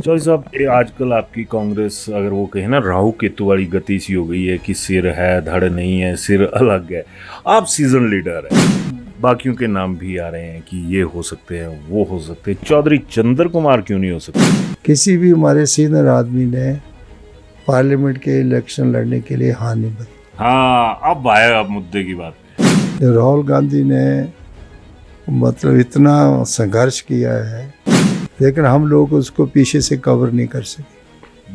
चौधरी साहब, ये आजकल आपकी कांग्रेस अगर वो कहे ना राहु केतु वाली गति सी हो गई है कि सिर है धड़ नहीं है, सिर अलग है। आप सीजन लीडर है, बाकियों के नाम भी आ रहे हैं कि ये हो सकते हैं वो हो सकते हैं, चौधरी चंद्र कुमार क्यों नहीं हो सकते? किसी भी हमारे सीनियर आदमी ने पार्लियामेंट के इलेक्शन लड़ने के लिए हाँ नहीं बताई। हाँ, अब आया अब मुद्दे की बात पे। राहुल गांधी ने मतलब इतना संघर्ष किया है, लेकिन हम लोग उसको पीछे से कवर नहीं कर सके।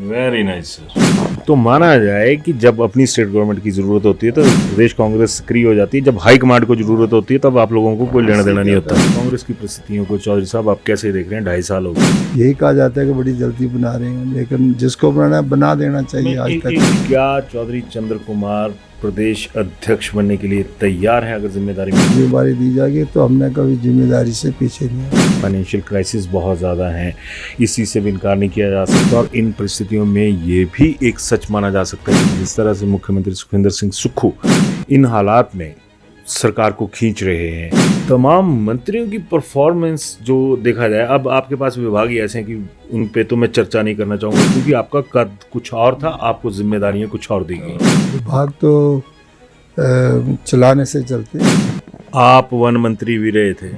Very nice sir. तो माना जाए कि जब अपनी स्टेट गवर्नमेंट की जरूरत होती है तो प्रदेश कांग्रेस सक्रिय हो जाती है, जब हाई कमांड को जरूरत होती है तब आप लोगों को कोई लेना देना नहीं होता। कांग्रेस की परिस्थितियों को चौधरी साहब आप कैसे देख रहे हैं? 2.5 साल हो गए। यही कहा जाता है कि बड़ी जल्दी बना रहे हैं, लेकिन जिसको बनाना है बना देना चाहिए। आज तक क्या चौधरी चंद्र कुमार प्रदेश अध्यक्ष बनने के लिए तैयार है? अगर जिम्मेदारी दी जाएगी तो हमने कभी जिम्मेदारी से पीछे नहीं है। फाइनेंशियल क्राइसिस बहुत ज़्यादा है, इस चीज़ से भी इनकार नहीं किया जा सकता। और इन परिस्थितियों में ये भी एक सच माना जा सकता है कि जिस तरह से मुख्यमंत्री सुखविंदर सिंह सुक्खू इन हालात में सरकार को खींच रहे हैं, तमाम मंत्रियों की परफॉर्मेंस जो देखा जाए, अब आपके पास विभाग ही ऐसे हैं कि उन पे तो मैं चर्चा नहीं करना चाहूँगा क्योंकि आपका कद कुछ और था, आपको जिम्मेदारियाँ कुछ और दी गई। विभाग तो चलाने से चलते। आप वन मंत्री भी रहे थे,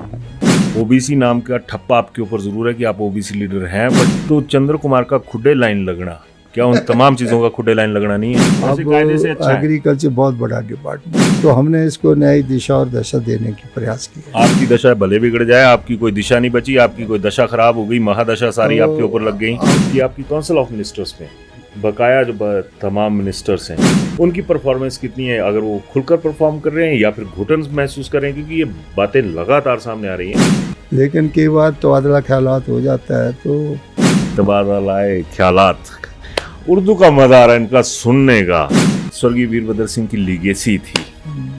ओबीसी नाम का ठप्पा आपके ऊपर जरूर है कि आप ओबीसी लीडर हैं, बट तो चंद्र कुमार का खुडे लाइन लगना, क्या उन तमाम चीजों का खुडे लाइन लगना नहीं है? अब कायदे से अच्छा एग्रीकल्चर बहुत बड़ा डिपार्टमेंट, तो हमने इसको नई दिशा और दशा देने की प्रयास किया। आपकी दशा भले बिगड़ जाए, आपकी कोई दिशा नहीं बची, आपकी कोई दशा खराब हो गई, महादशा सारी आपके ऊपर लग गई कि आपकी काउंसिल ऑफ मिनिस्टर्स में बकाया जो तमाम मिनिस्टर्स हैं उनकी परफॉर्मेंस कितनी है? अगर वो खुलकर परफॉर्म कर रहे हैं या फिर घुटन महसूस कर रहे हैं, क्योंकि ये बातें लगातार सामने आ रही हैं। लेकिन कई बार तबादला ख्यालात हो जाता है, तो तबादला ख्यालात, उर्दू का मजा आ रहा है इनका सुनने का। स्वर्गीय वीरभद्र सिंह की लीगेसी थी,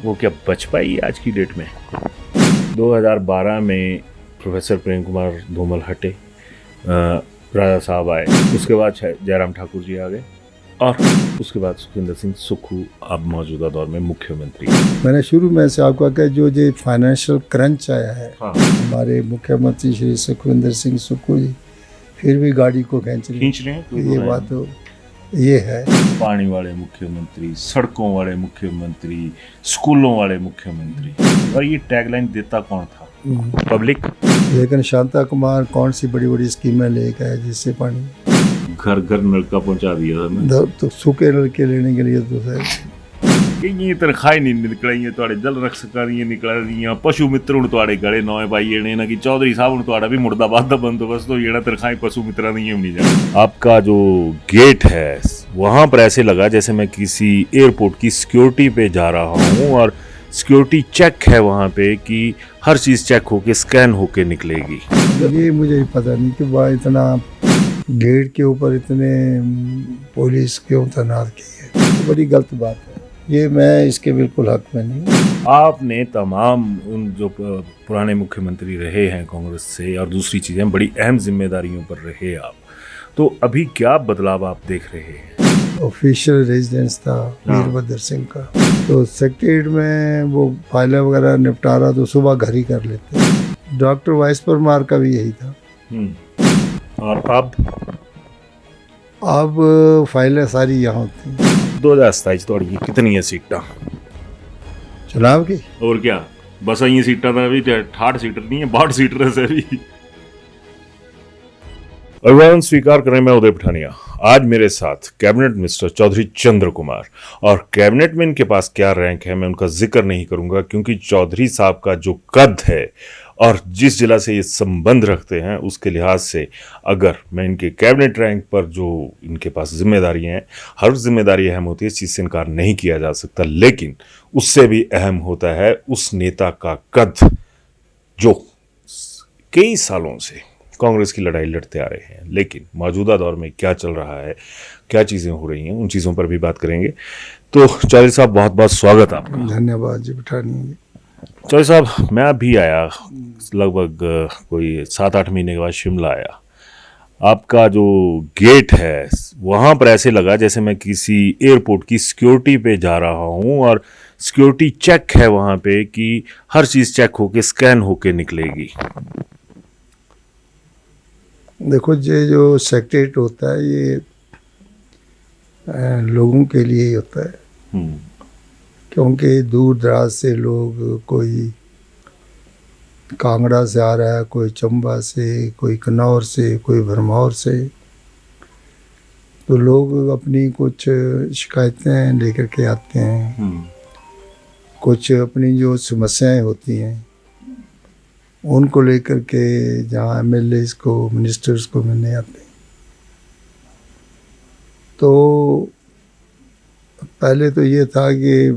वो क्या बच पाई आज की डेट में? 2012 में प्रोफेसर प्रेम कुमार धूमल हटे, राजा साहब आए, उसके बाद जयराम ठाकुर जी आ गए और उसके बाद सुखविंदर सिंह सुक्खू अब मौजूदा दौर में मुख्यमंत्री। मैंने शुरू में से आपको कहा जो फाइनेंशियल क्रंच आया है, हाँ। हमारे मुख्यमंत्री श्री सुखविंदर सिंह सुक्खू जी फिर भी गाड़ी को खींच रहे हैं। ये बात तो ये है। पानी वाले मुख्यमंत्री, सड़कों वाले मुख्यमंत्री, स्कूलों वाले मुख्यमंत्री, और ये टैगलाइन देता कौन था? पब्लिक। लेकिन शांता कुमार कौन सी बड़ी बड़ी स्कीमें लेकर आए जिससे पानी घर घर नलका पहुंचा दिया था। तो सूखे नलके लेने के लिए तो कई तनखाही नहीं निकल रही है, जल रक्षक निकल रही हैं, पशु मित्र हूँ गले नौए पाई ने ना कि चौधरी साहब हूँ भी मुर्दाबाद का बंदोबस्त हो ये तनखाही पशु मित्र नहीं होनी चाहिए। आपका जो गेट है वहाँ पर ऐसे लगा जैसे मैं किसी एयरपोर्ट की सिक्योरिटी पे जा रहा हूँ और सिक्योरिटी चेक है वहाँ पे कि हर चीज़ चेक होके स्कैन होके निकलेगी। ये मुझे पता नहीं कि वह इतना गेट के ऊपर इतने पुलिस क्यों तैनात की है, तो बड़ी गलत बात है। ये मैं इसके बिल्कुल हक में नहीं। आपने तमाम उन जो पुराने मुख्यमंत्री रहे हैं कांग्रेस से और दूसरी चीज़ें बड़ी अहम जिम्मेदारियों पर रहे आप, तो अभी क्या बदलाव आप देख रहे हैं? ऑफिशियल रेजिडेंस था वीरभद्र सिंह का, तो सेक्रेटरीट में वो फाइलें वगैरह निपटारा तो सुबह घर ही कर लेते। डॉक्टर वाइस परमार का भी यही था। और अब फाइलें सारी यहाँ होती। 2027 तो कितनी है सीटा चुनाव की? और क्या बस ये सीटा था, अभी 68 सीटर नहीं है, 62 सीटर है भी। अभिवादन स्वीकार करें, मैं उदय पठानिया। आज मेरे साथ कैबिनेट मिनिस्टर चौधरी चंद्र कुमार, और कैबिनेट में इनके पास क्या रैंक है मैं उनका जिक्र नहीं करूंगा क्योंकि चौधरी साहब का जो कद है और जिस जिला से ये संबंध रखते हैं उसके लिहाज से अगर मैं इनके कैबिनेट रैंक पर जो इनके पास जिम्मेदारियां हैं, हर जिम्मेदारी अहम होती है, इस चीज़ से इनकार नहीं किया जा सकता, लेकिन उससे भी अहम होता है उस नेता का कद जो कई सालों से कांग्रेस की लड़ाई लड़ते आ रहे हैं। लेकिन मौजूदा दौर में क्या चल रहा है, क्या चीज़ें हो रही हैं, उन चीज़ों पर भी बात करेंगे। तो चौधरी साहब बहुत बहुत स्वागत आपका। धन्यवाद जी पठानिया। चौधरी साहब, मैं अभी आया लगभग कोई 7-8 महीने के बाद शिमला आया। आपका जो गेट है वहाँ पर ऐसे लगा जैसे मैं किसी एयरपोर्ट की सिक्योरिटी पे जा रहा हूँ और सिक्योरिटी चेक है वहाँ पे कि हर चीज़ चेक होके स्कैन होके निकलेगी। देखो, ये जो सेक्रेटरीट होता है ये लोगों के लिए ही होता है, हम्म, क्योंकि दूर दराज से लोग, कोई कांगड़ा से आ रहा है, कोई चंबा से, कोई कन्नौर से, कोई भरमौर से, तो लोग अपनी कुछ शिकायतें लेकर के आते हैं, कुछ अपनी जो समस्याएं होती हैं उनको लेकर के जहाँ एमएलएस को, मिनिस्टर्स को मिलने आते हैं। तो पहले तो ये था कि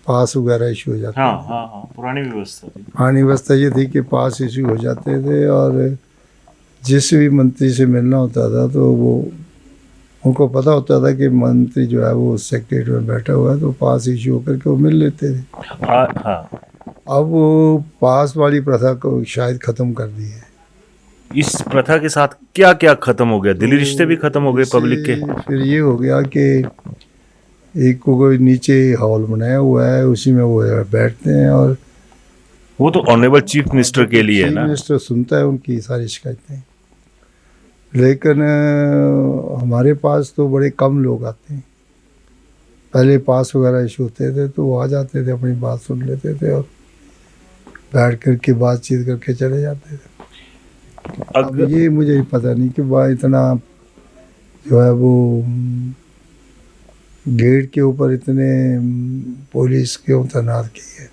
पास वगैरह इशू हो जाते हाँ थे। हाँ हाँ, पुरानी व्यवस्था थी। पुरानी व्यवस्था ये थी कि पास इशू हो जाते थे, और जिस भी मंत्री से मिलना होता था तो वो, उनको पता होता था कि मंत्री जो है वो सेक्रेटरी में बैठा हुआ है, तो पास इशू होकर के वो मिल लेते थे। हाँ, अब वो पास वाली प्रथा को शायद ख़त्म कर दी है। इस प्रथा के साथ क्या क्या खत्म हो गया? दिली रिश्ते भी खत्म हो गए इससे पब्लिक के। फिर ये हो गया कि एक को कोई नीचे हॉल बनाया हुआ है, उसी में वो बैठते हैं, और वो तो ऑनरेबल चीफ मिनिस्टर के लिए है चीफ ना। मिनिस्टर सुनता है उनकी सारी शिकायतें। लेकिन हमारे पास तो बड़े कम लोग आते हैं। पहले पास वगैरह इशू होते थे तो वो आ जाते थे, अपनी बात सुन लेते थे और बैठ कर के बातचीत करके चले जाते थे। अब ये मुझे पता नहीं कि वह इतना जो है वो गेट के ऊपर इतने पुलिस क्यों तैनात की है।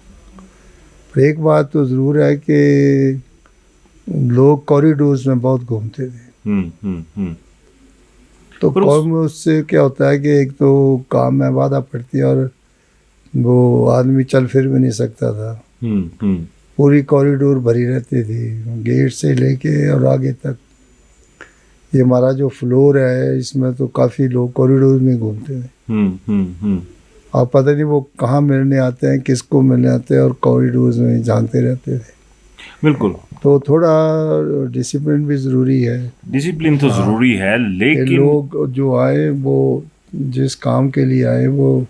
पर एक बात तो ज़रूर है कि लोग कॉरिडोर्स में बहुत घूमते थे। तो कौम उससे क्या होता है कि एक तो काम में बाधा पड़ती है, और वो आदमी चल फिर भी नहीं सकता था। पूरी कॉरिडोर भरी रहती थी, गेट से लेके और आगे तक। ये हमारा जो फ्लोर है इसमें तो काफ़ी लोग कॉरिडोर में घूमते थे। आप पता नहीं वो कहाँ मिलने आते हैं, किसको मिलने आते हैं, और कॉरिडोर में झांकते रहते थे। बिल्कुल, तो थोड़ा डिसिप्लिन भी ज़रूरी है। डिसिप्लिन तो जरूरी है, लेकिन लोग जो आए वो जिस काम के लिए आए वो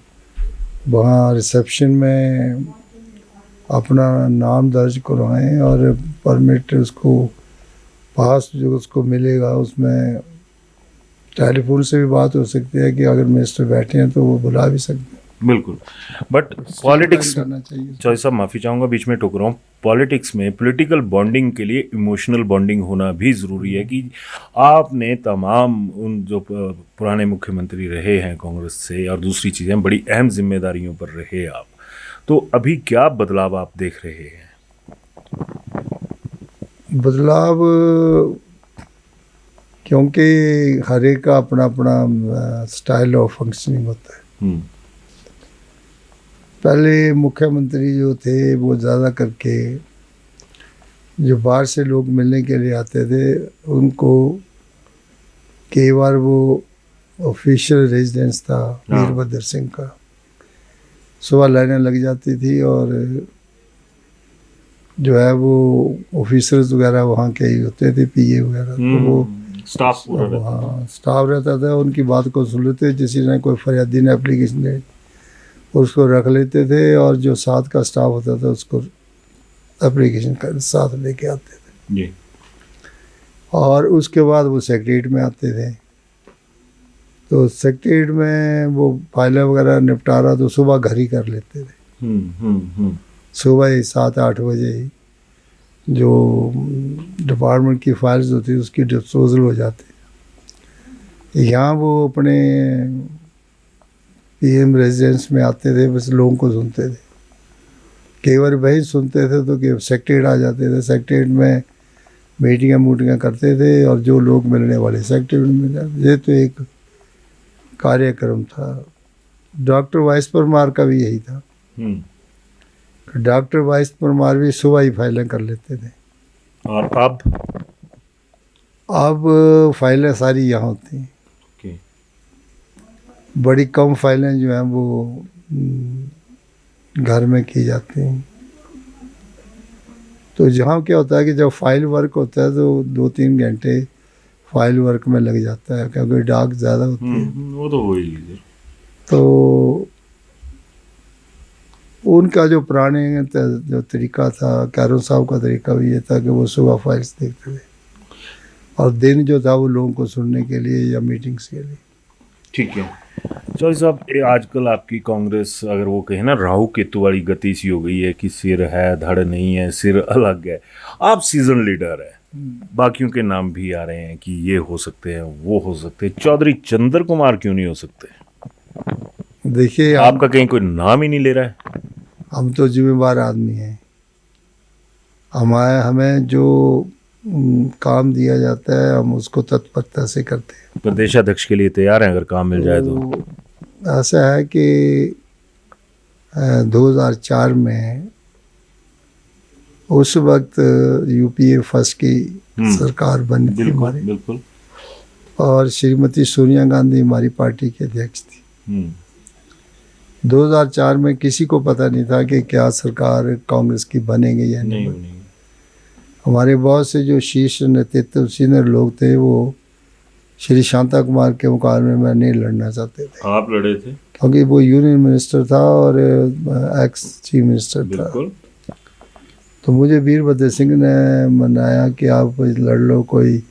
वहाँ रिसेप्शन में अपना नाम दर्ज करवाएं, और परमिट उसको पास जो उसको मिलेगा उसमें टेलीफोन से भी बात हो सकती है कि अगर मिनिस्टर बैठे हैं तो वो बुला भी सकते हैं। बिल्कुल। बट पॉलिटिक्स, करना चाहिए। चौधरी साहब माफ़ी चाहूँगा बीच में टोक रहा हूँ, पॉलिटिक्स में पॉलिटिकल बॉन्डिंग के लिए इमोशनल बॉन्डिंग होना भी ज़रूरी है। कि आपने तमाम उन जो पुराने मुख्यमंत्री रहे हैं कांग्रेस से, और दूसरी चीज़ें, बड़ी अहम जिम्मेदारियों पर रहे आप, तो अभी क्या बदलाव आप देख रहे हैं? बदलाव, क्योंकि हर एक का अपना अपना स्टाइल ऑफ फंक्शनिंग होता है। पहले मुख्यमंत्री जो थे वो ज़्यादा करके जो बाहर से लोग मिलने के लिए आते थे उनको कई बार वो ऑफिशियल रेजिडेंस था वीरभद्र सिंह का, सुबह लाइनें लग जाती थी, और जो है वो ऑफिसर्स वगैरह वहाँ के ही होते थे, पीए वगैरह, तो वो स्टाफ पूरा रहता था। हाँ स्टाफ रहता था, उनकी बात को सुन लेते। किसी ने कोई फरियादी ने एप्लीकेशन दे उसको रख लेते थे, और जो साथ का स्टाफ होता था उसको एप्लीकेशन कर साथ लेके आते थे जी। और उसके बाद वो सेक्रेटरीट में आते थे। तो सेक्रेटरीट में वो फाइलें वगैरह निपटारा तो सुबह घर ही कर लेते थे। सुबह ही 7-8 बजे ही जो डिपार्टमेंट की फाइल्स होती उसकी डिस्पोजल हो जाती। यहाँ वो अपने पीएम रेजिडेंस में आते थे, बस लोगों को सुनते थे। कई बार वही सुनते थे तो कि सेक्रेटरीट आ जाते थे, सेक्रेटरीट में मीटिंगां करते थे, और जो लोग मिलने वाले सेक्रेटरीट में मिल जाते। ये तो एक कार्यक्रम था। डॉक्टर वाइस परमार का भी यही था। डॉक्टर वाइस परमार भी सुबह ही फाइलें कर लेते थे। और अब फाइलें सारी यहाँ होती हैं। बड़ी कम फाइलें जो हैं वो घर में की जाती हैं। तो जहाँ क्या होता है कि जब फाइल वर्क होता है तो 2-3 घंटे फाइल वर्क में लग जाता है, क्योंकि डाक ज़्यादा होती है। वो तो हो ही। तो उनका जो पुराने जो तरीका था, कैरों साहब का तरीका भी ये था कि वो सुबह फाइल्स देखते थे। और दिन जो था वो लोगों को सुनने के लिए या मीटिंग्स के लिए। ठीक है चौधरी साहब, ये आजकल आपकी कांग्रेस अगर वो कहे ना राहु केतु वाली गति सी हो गई है कि सिर है धड़ नहीं है, सिर अलग है। आप सीजन लीडर है, बाकियों के नाम भी आ रहे हैं कि ये हो सकते हैं वो हो सकते हैं, चौधरी चंद्र कुमार क्यों नहीं हो सकते? देखिए आपका कहीं कोई नाम ही नहीं ले रहा है। हम तो जिम्मेदार आदमी हैं। हमें जो काम दिया जाता है हम उसको तत्परता से करते हैं। प्रदेशाध्यक्ष के लिए तैयार हैं अगर काम मिल जाए तो? ऐसा है कि 2004 में उस वक्त यूपीए फर्स्ट की सरकार बनी थी हमारी, बिल्कुल। और श्रीमती सोनिया गांधी हमारी पार्टी के अध्यक्ष थी। 2004 में किसी को पता नहीं था कि क्या सरकार कांग्रेस की बनेगी या नहीं बनेगी। हमारे बहुत से जो शीर्ष नेतृत्व सीनियर लोग थे वो श्री शांता कुमार के मुकाबले में नहीं लड़ना चाहते थे। आप लड़े थे? क्योंकि वो यूनियन मिनिस्टर था और एक्स चीफ मिनिस्टर था। तो मुझे वीरभद्र सिंह ने मनाया कि आप लड़ लो, कोई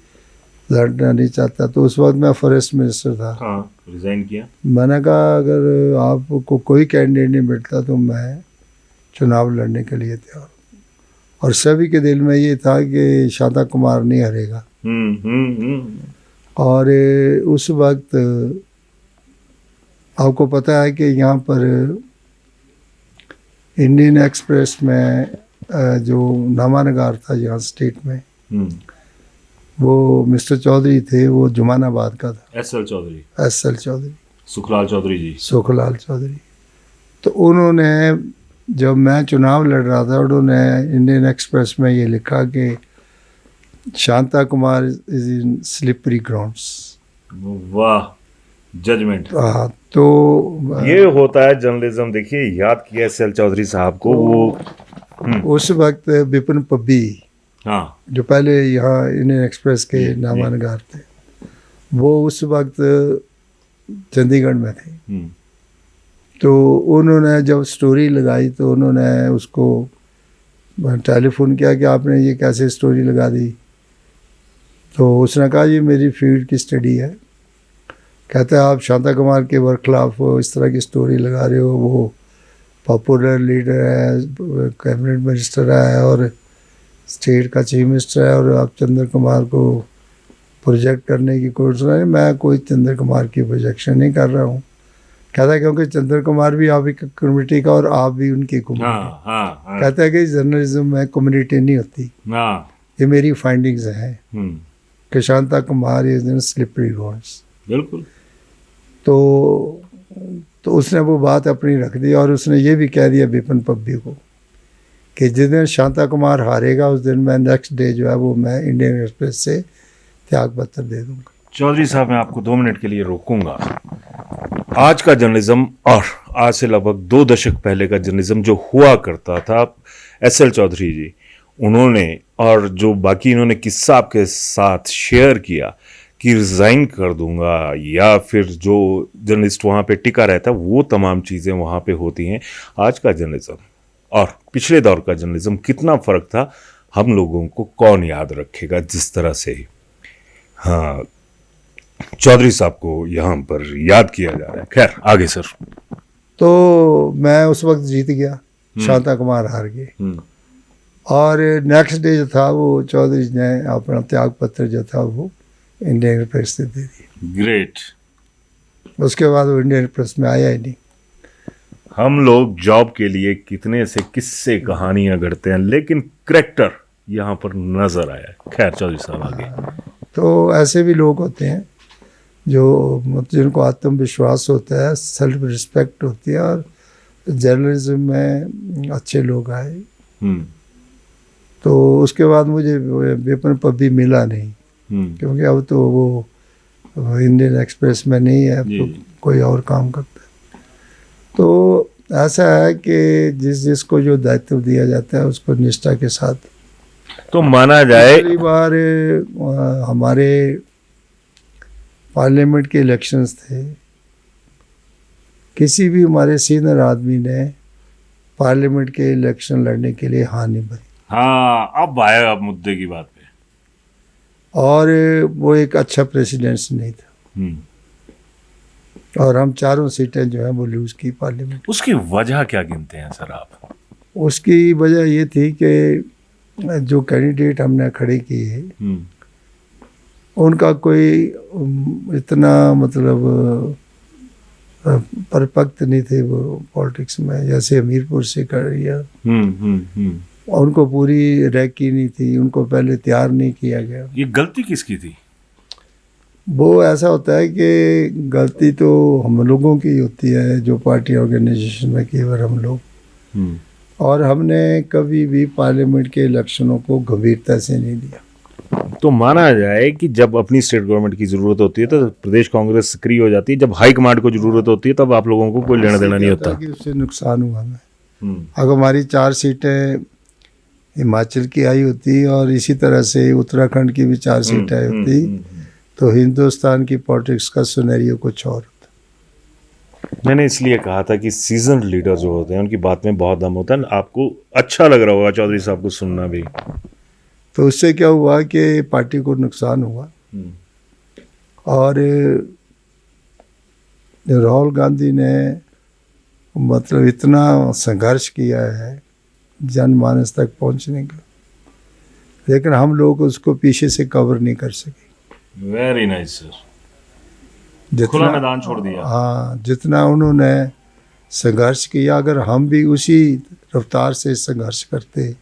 लड़ना नहीं चाहता। तो उस वक्त मैं फॉरेस्ट मिनिस्टर था। हाँ, रिजाइन किया। मैंने कहा अगर आपको कोई कैंडिडेट नहीं मिलता तो मैं चुनाव लड़ने के लिए तैयार। और सभी के दिल में ये था कि शांता कुमार नहीं हारेगा। और उस वक्त आपको पता है कि यहाँ पर इंडियन एक्सप्रेस में जो नामानगार था यहाँ स्टेट में, वो मिस्टर चौधरी थे, वो जुमानाबाद का था। एसएल चौधरी, सुखलाल चौधरी जी। सुखलाल चौधरी। तो उन्होंने जब मैं चुनाव लड़ रहा था उन्होंने इंडियन एक्सप्रेस में ये लिखा कि Shanta Kumar is in slippery grounds. वाह, जजमेंट। हाँ, तो ये होता है जर्नलिज्म। देखिए, याद किया एसएल चौधरी साहब को। वो उस वक्त विपिन पब्बी, हाँ, जो पहले यहाँ इंडियन एक्सप्रेस के नामानगार थे, वो उस वक्त चंडीगढ़ में थे। तो उन्होंने जब स्टोरी लगाई तो उन्होंने उसको टेलीफोन किया कि आपने ये कैसे स्टोरी लगा दी। तो उसने कहा ये मेरी फील्ड की स्टडी है। कहते हैं आप शांता कुमार के वर्क खिलाफ इस तरह की स्टोरी लगा रहे हो, वो पॉपुलर लीडर है, कैबिनेट मिनिस्टर है और स्टेट का चीफ मिनिस्टर है, और आप चंद्र कुमार को प्रोजेक्ट करने की कोशिश नहीं। मैं कोई चंद्र कुमार की प्रोजेक्शन नहीं कर रहा हूँ। कहता है क्योंकि चंद्र कुमार भी आप ही कम्युनिटी का और आप भी उनकी कम्युनिटी। कहता है कि जर्नलिज्म में कम्युनिटी नहीं होती। ये मेरी फाइंडिंग्स हैं कि Shanta Kumar is in slippery grounds. बिल्कुल। तो उसने वो बात अपनी रख दी और उसने ये भी कह दिया विपिन पब्बी को कि जिस दिन शांता कुमार हारेगा उस दिन मैं नेक्स्ट डे जो है वो मैं इंडियन एक्सप्रेस से त्याग पत्र दे दूंगा। चौधरी साहब, मैं आपको 2 मिनट के लिए रोकूंगा। आज का जर्नलिज्म और आज से लगभग 2 दशक पहले का जर्नलिज्म जो हुआ करता था, एसएल चौधरी जी उन्होंने और जो बाकी इन्होंने किस्सा आपके साथ शेयर किया कि रिज़ाइन कर दूंगा या फिर जो जर्नलिस्ट वहाँ पे टिका रहता है वो तमाम चीज़ें वहाँ पे होती हैं। आज का जर्नलिज्म और पिछले दौर का जर्नलिज्म कितना फ़र्क था, हम लोगों को कौन याद रखेगा जिस तरह से। हाँ, चौधरी साहब को यहाँ पर याद किया जा रहा है। खैर, आगे सर। तो मैं उस वक्त जीत गया, शांता कुमार हार गए। और नेक्स्ट डे जो था वो चौधरी ने अपना त्याग पत्र जो था वो इंडियन एक्सप्रेस से दे दिया। ग्रेट। उसके बाद वो इंडियन एक्सप्रेस में आया ही नहीं। हम लोग जॉब के लिए कितने से किस्से कहानियां गढ़ते हैं, लेकिन करैक्टर यहाँ पर नजर आया। खैर चौधरी साहब, आगे। तो ऐसे भी लोग होते हैं जो जिनको आत्मविश्वास होता है, सेल्फ रिस्पेक्ट होती है, और जर्नलिज्म में अच्छे लोग आए। तो उसके बाद मुझे विपिन पब्बी मिला नहीं, क्योंकि अब तो वो इंडियन एक्सप्रेस में नहीं है, तो कोई और काम करता है। तो ऐसा है कि जिसको जो दायित्व दिया जाता है उसको निष्ठा के साथ तो माना जाए। पिछली बार हमारे पार्लियामेंट के इलेक्शंस थे, किसी भी हमारे सीनियर आदमी ने पार्लियामेंट के इलेक्शन लड़ने के लिए हाँ नहीं भरी। हाँ, अब आया अब मुद्दे की बात पे। और वो एक अच्छा प्रेसिडेंट्स नहीं था, और हम 4 सीटें जो है वो लूज की पार्लियामेंट। उसकी वजह क्या गिनते हैं सर आप? उसकी वजह ये थी कि जो कैंडिडेट हमने खड़े किए उनका कोई इतना मतलब परिपक्व नहीं थे वो पॉलिटिक्स में, जैसे हमीरपुर से कर रिया। उनको पूरी रैकी नहीं थी, उनको पहले तैयार नहीं किया गया। ये गलती किसकी थी? वो ऐसा होता है कि गलती तो हम लोगों की होती है, जो पार्टी ऑर्गेनाइजेशन में केवल हम लोग, और हमने कभी भी पार्लियामेंट के इलेक्शनों को गंभीरता से नहीं लिया। तो माना जाए कि जब अपनी स्टेट गवर्नमेंट की जरूरत होती है तो प्रदेश कांग्रेस सक्रिय हो जाती है, जब हाई कमांड को जरूरत होती है तब आप लोगों को कोई लेना देना नहीं होता कि उससे नुकसान हुआ हमें। अगर हमारी 4 सीटें हिमाचल की आई होती और इसी तरह से उत्तराखंड की भी 4 सीटें आई होती तो हिंदुस्तान की पॉलिटिक्स का सिनेरियो कुछ और होता। मैंने इसलिए कहा था कि सीजन लीडर जो होते हैं उनकी बात में बहुत दम होता है। आपको अच्छा लग रहा होगा चौधरी साहब को सुनना भी। तो उससे क्या हुआ कि पार्टी को नुकसान हुआ, और राहुल गांधी ने मतलब इतना संघर्ष किया है जनमानस तक पहुंचने का, लेकिन हम लोग उसको पीछे से कवर नहीं कर सके। वेरी नाइस सर, खुला मैदान छोड़ दिया। हाँ, जितना उन्होंने संघर्ष किया, अगर हम भी उसी रफ्तार से संघर्ष करते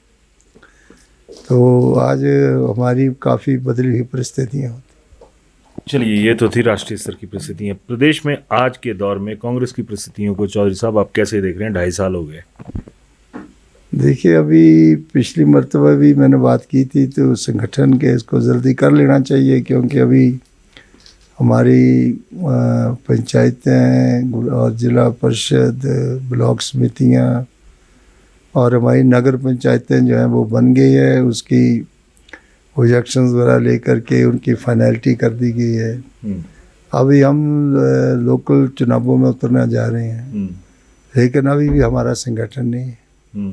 तो आज हमारी काफ़ी बदली हुई परिस्थितियाँ होती। चलिए, ये तो थी राष्ट्रीय स्तर की परिस्थितियाँ। प्रदेश में आज के दौर में कांग्रेस की परिस्थितियों को चौधरी साहब आप कैसे देख रहे हैं? 2.5 साल हो गए। देखिए, अभी पिछली मर्तबा भी मैंने बात की थी, तो संगठन के इसको जल्दी कर लेना चाहिए, क्योंकि अभी हमारी पंचायतें और जिला परिषद, ब्लॉक समितियाँ और हमारी नगर पंचायतें जो हैं वो बन गई है। उसकी प्रोजेक्शंस वगैरह लेकर के उनकी फाइनलिटी कर दी गई है। अभी हम लोकल चुनावों में उतरना जा रहे हैं, लेकिन अभी भी हमारा संगठन नहीं है।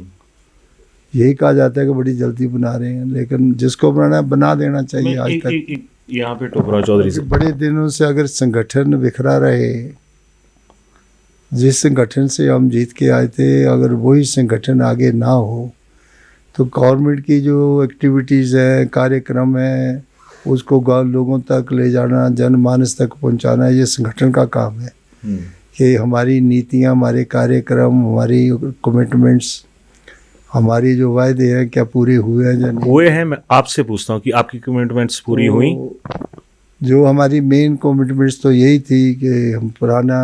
यही कहा जाता है कि बड़ी जल्दी बना रहे हैं, लेकिन जिसको बनाना है बना देना चाहिए। आज तक यहाँ पे टोकरा चौधरी से बड़े दिनों से अगर संगठन बिखरा रहे, जिस संगठन से हम जीत के आए थे, अगर वही संगठन आगे ना हो तो गवर्नमेंट की जो एक्टिविटीज़ है, कार्यक्रम है, उसको लोगों तक ले जाना, जनमानस तक पहुंचाना, ये संगठन का काम है। कि हमारी नीतियां, हमारे कार्यक्रम, हमारी कमिटमेंट्स, हमारी जो वायदे हैं क्या पूरे हुए हैं या नहीं हुए हैं। मैं आपसे पूछता हूँ कि आपकी कमिटमेंट्स पूरी हुई? जो हमारी मेन कमिटमेंट्स तो यही थी कि हम पुराना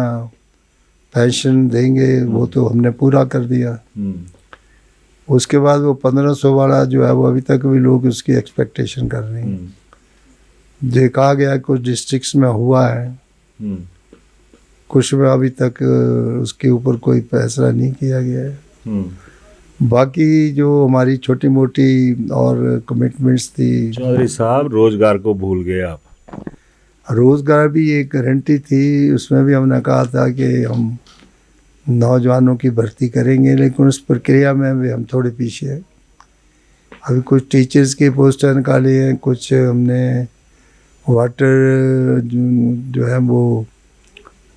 पेंशन देंगे, वो तो हमने पूरा कर दिया। उसके बाद वो 1500 वाला जो है वो अभी तक भी लोग उसकी एक्सपेक्टेशन कर रहे हैं। जो कहा गया कुछ डिस्ट्रिक्ट्स में हुआ है, कुछ में अभी तक उसके ऊपर कोई फैसला नहीं किया गया है। बाकी जो हमारी छोटी मोटी और कमिटमेंट्स थी। चौधरी साहब, रोजगार को भूल गए आप। रोजगार भी एक गारंटी थी, उसमें भी हमने कहा था कि हम नौजवानों की भर्ती करेंगे, लेकिन उस प्रक्रिया में भी हम थोड़े पीछे हैं। अभी कुछ टीचर्स के पोस्टर निकाले हैं, कुछ हमने वाटर जो है वो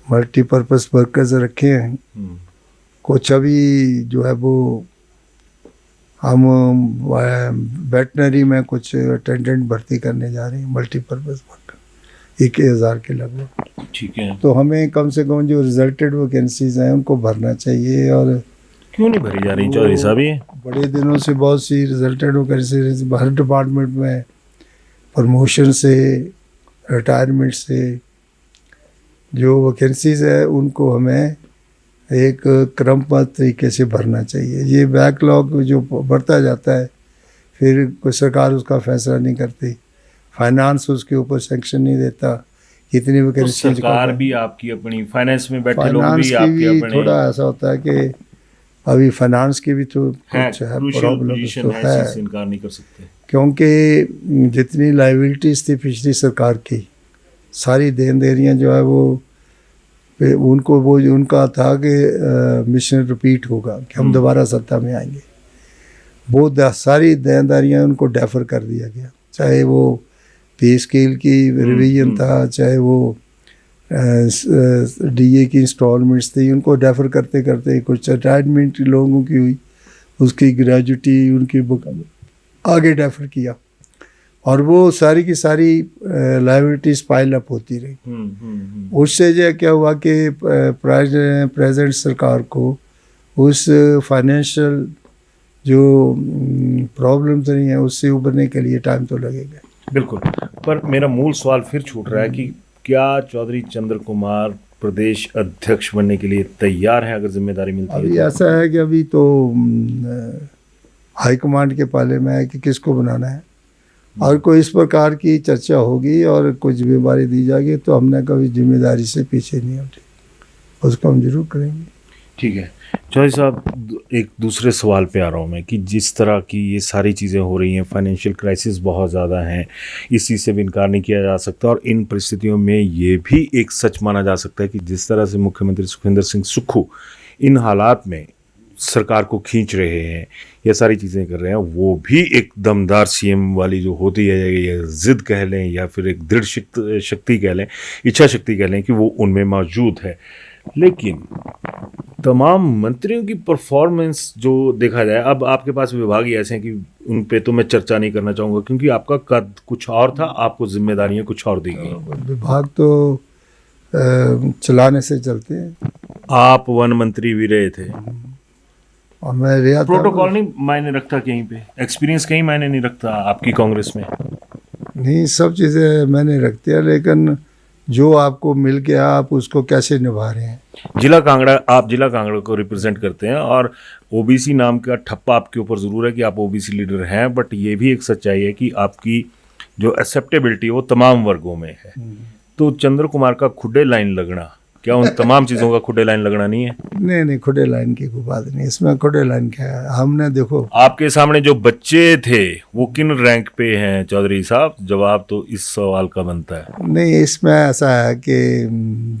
मल्टीपर्पज़ वर्कर्स रखे हैं, कुछ अभी जो है वो हम वेटनरी में कुछ अटेंडेंट भर्ती करने जा रहे हैं, मल्टीपर्पज़ वर्कर 1000 के लगभग। ठीक है, तो हमें कम से कम जो रिजल्टेड वैकेंसीज हैं उनको भरना चाहिए। और क्यों नहीं भरी जा रही चौधरी साहब? ये बड़े दिनों से बहुत सी रिजल्टेड वैकेंसीज हर डिपार्टमेंट में, प्रमोशन से, रिटायरमेंट से जो वैकेंसीज है उनको हमें एक क्रमबद्ध तरीके से भरना चाहिए। ये बैकलॉग जो बढ़ता जाता है, फिर कोई सरकार उसका फैसला नहीं करती, फाइनेंस उसके ऊपर सेंक्शन नहीं देता। कितनी वैकेंसी तो सरकार भी आपकी अपनी, फाइनेंस में बैठे लोग भी आपके अपने। थोड़ा ऐसा होता है कि अभी फाइनेंस की भी तो कुछ है प्रॉब्लम, तो है, इनकार नहीं कर सकते। क्योंकि जितनी लाइबिलिटीज थी पिछली सरकार की, सारी देनदारियां जो है वो उनको, वो उनका था कि मिशन रिपीट होगा, कि हम दोबारा सत्ता में आएंगे। वो सारी देनदारियां उनको डेफर कर दिया गया, चाहे वो पे स्केल की रिवीजन था, चाहे वो डीए की इंस्टॉलमेंट्स थी, उनको डेफर करते करते कुछ रिटायरमेंट लोगों की हुई, उसकी ग्रेजुटी उनकी बुक आगे डेफर किया, और वो सारी की सारी लायबिलिटीज पाइल अप होती रही। उससे जो क्या हुआ कि प्रेजेंट सरकार को उस फाइनेंशियल जो प्रॉब्लम्स नहीं है उससे उभरने के लिए टाइम तो लगेगा। बिल्कुल, पर मेरा मूल सवाल फिर छूट रहा है कि क्या चौधरी चंद्र कुमार प्रदेश अध्यक्ष बनने के लिए तैयार हैं अगर जिम्मेदारी मिलती है? अभी ऐसा है कि अभी तो हाईकमांड के पाले में है कि किसको बनाना है, और कोई इस प्रकार की चर्चा होगी और कोई जिम्मेदारी दी जाएगी तो हमने कभी जिम्मेदारी से पीछे नहीं हटे, उसको हम जरूर करेंगे। ठीक है चौधरी साहब, एक दूसरे सवाल पे आ रहा हूँ मैं कि जिस तरह की ये सारी चीज़ें हो रही हैं, फाइनेंशियल क्राइसिस बहुत ज़्यादा हैं, इस चीज़ से भी इनकार नहीं किया जा सकता, और इन परिस्थितियों में ये भी एक सच माना जा सकता है कि जिस तरह से मुख्यमंत्री सुखविंदर सिंह सुक्खू इन हालात में सरकार को खींच रहे हैं, ये सारी चीज़ें कर रहे हैं, वो भी एक दमदार सीएम वाली जो होती है, ये जिद कह लें या फिर एक दृढ़ शक्ति कह लें, इच्छा शक्ति कह लें कि वो उनमें मौजूद है। लेकिन तमाम मंत्रियों की परफॉर्मेंस जो देखा जाए, अब आपके पास विभाग ही ऐसे हैं कि उन पे तो मैं चर्चा नहीं करना चाहूँगा क्योंकि आपका कद कुछ और था, आपको जिम्मेदारियां कुछ और दी गई। विभाग तो चलाने से चलते हैं। आप वन मंत्री भी रहे थे और मैं रिया था। प्रोटोकॉल नहीं मायने रखता कहीं पे, एक्सपीरियंस कहीं मायने नहीं रखता आपकी कांग्रेस में? नहीं, सब चीज़ें मैंने रखती है, लेकिन जो आपको मिल गया आप उसको कैसे निभा रहे हैं। जिला कांगड़ा, आप जिला कांगड़ा को रिप्रेजेंट करते हैं और ओबीसी नाम का ठप्पा आपके ऊपर ज़रूर है कि आप ओबीसी लीडर हैं, बट ये भी एक सच्चाई है कि आपकी जो एक्सेप्टेबिलिटी वो तमाम वर्गों में है। तो चंद्र कुमार का खुडे लाइन लगना, क्या उन तमाम चीज़ों का खुडे लाइन लगना नहीं है? नहीं, खुडे लाइन की कोई बात नहीं, इसमें खुडे लाइन क्या है। हमने देखो, आपके सामने जो बच्चे थे वो किन रैंक पे हैं चौधरी साहब? जवाब तो इस सवाल का बनता है। नहीं, इसमें ऐसा है कि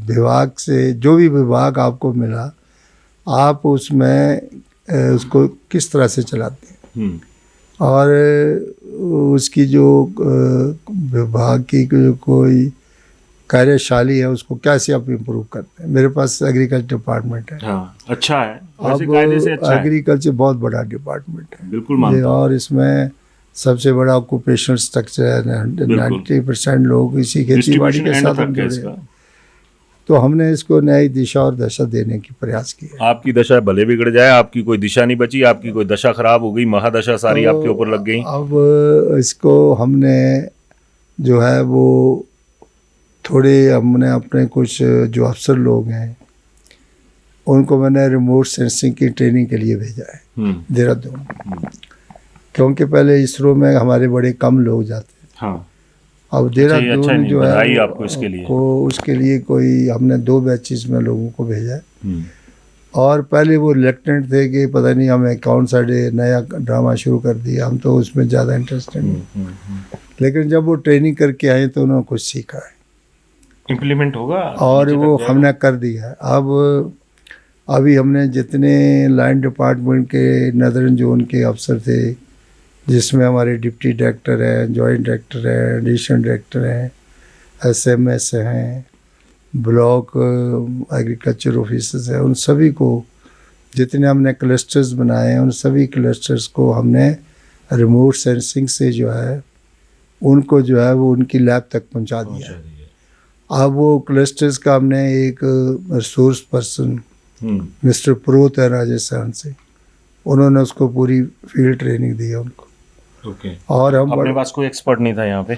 विभाग से जो भी विभाग आपको मिला, आप उसमें उसको किस तरह से चलाते हैं और उसकी जो विभाग की कोई कार्यशाली है उसको कैसे आप इम्प्रूव करते हैं। मेरे पास एग्रीकल्चर डिपार्टमेंट है। हाँ, अच्छा है, अब कायदे से अच्छा एग्रीकल्चर बहुत बड़ा डिपार्टमेंट है, बिल्कुल मानता हूं। और इसमें सबसे बड़ा ऑक्यूपेशनल स्ट्रक्चर है, 90% लोग इसी खेती बाड़ी के साथ जुड़े हैं। तो हमने इसको नई दिशा और दशा देने की प्रयास किया। आपकी दशा भले बिगड़ जाए, आपकी कोई दिशा नहीं बची, आपकी कोई दशा खराब हो गई, महादशा सारी तो आपके ऊपर लग गई। अब इसको हमने जो है वो थोड़े हमने अपने कुछ जो अफसर लोग हैं उनको मैंने रिमोट सेंसिंग की ट्रेनिंग के लिए भेजा है देहरादून, क्योंकि पहले इसरो में हमारे बड़े कम लोग जाते थे। हाँ। अब देहरादून जो है आपको इसके लिए उसके लिए कोई हमने 2 बैचेस में लोगों को भेजा है। और पहले वो रिलेक्टेंट थे कि पता नहीं हमें कौन सा नया ड्रामा शुरू कर दिया, हम तो उसमें ज़्यादा इंटरेस्टेड नहीं। लेकिन जब वो ट्रेनिंग करके आए तो उन्होंने कुछ सीखा है, इम्प्लीमेंट होगा और वो हमने कर दिया है। अब अभी हमने जितने लाइन डिपार्टमेंट के नदरन जोन के अफसर थे, जिसमें हमारे डिप्टी डायरेक्टर हैं, जॉइंट डायरेक्टर हैं, एडिशनल डायरेक्टर हैं, एसएमएस हैं, ब्लॉक एग्रीकल्चर ऑफिसर्स हैं, उन सभी को जितने हमने क्लस्टर्स बनाए हैं उन सभी क्लस्टर्स को हमने रिमोट सेंसिंग से जो है उनको जो है वो उनकी लैब तक पहुंचा दिया है। अब वो क्लस्टर्स का हमने एक रिसोर्स पर्सन मिस्टर प्रोत है राजस्थान से, उन्होंने उसको पूरी फील्ड ट्रेनिंग दी है उनको। और हम अपने पास कोई एक्सपर्ट नहीं था यहाँ पे,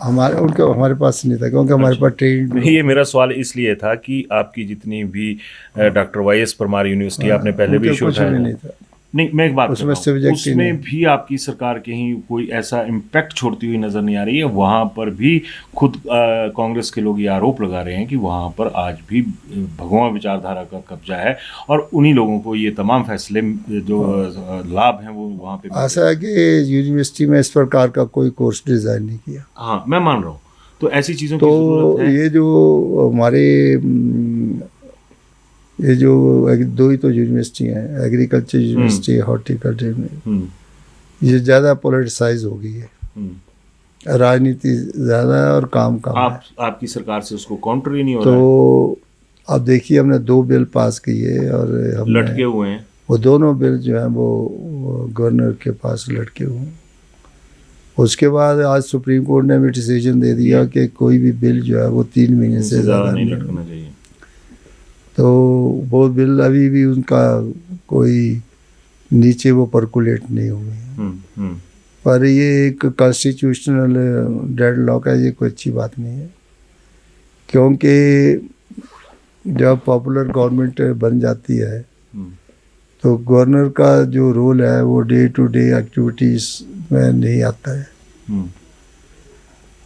हमारे पास नहीं था, क्योंकि हमारे पास ट्रेन। ये मेरा सवाल इसलिए था कि आपकी जितनी भी डॉक्टर वाई.एस. परमार यूनिवर्सिटी आपने पहले भी शो था, नहीं मैं एक बात उसमें उसमें भी आपकी सरकार कहीं कोई ऐसा इम्पैक्ट छोड़ती हुई नजर नहीं आ रही है। वहाँ पर भी खुद कांग्रेस के लोग ये आरोप लगा रहे हैं कि वहाँ पर आज भी भगवा विचारधारा का कब्जा है और उन्हीं लोगों को ये तमाम फैसले जो लाभ हैं वो वहाँ पे। ऐसा है कि यूनिवर्सिटी में इस प्रकार का कोई कोर्स डिज़ाइन नहीं किया। हाँ, मैं मान रहा हूँ, तो ऐसी चीज़ों की जरूरत है। ये जो हमारे ये जो 2 ही तो यूनिवर्सिटी हैं, एग्रीकल्चर यूनिवर्सिटी, हॉर्टिकल्चर यूनिवर्सिटी, ये ज़्यादा पोलिटिसाइज हो गई है। राजनीति ज़्यादा है और काम कम है। आपकी सरकार से उसको काउंटर ही नहीं हो रहा है। तो अब देखिए हमने 2 बिल पास किए और हमने लटके हुए हैं। वो दोनों बिल जो हैं वो गवर्नर के पास लटके हुए हैं। उसके बाद आज सुप्रीम कोर्ट ने भी डिसीजन दे दिया कि कोई भी बिल जो है वो 3 महीने से ज़्यादा नहीं लटकना चाहिए। तो वो बिल अभी भी उनका कोई नीचे वो परकुलेट नहीं हुए हैं। पर ये एक कॉन्स्टिट्यूशनल डेडलॉक है, ये कोई अच्छी बात नहीं है, क्योंकि जब पॉपुलर गवर्नमेंट बन जाती है तो गवर्नर का जो रोल है वो डे टू डे एक्टिविटीज़ में नहीं आता है।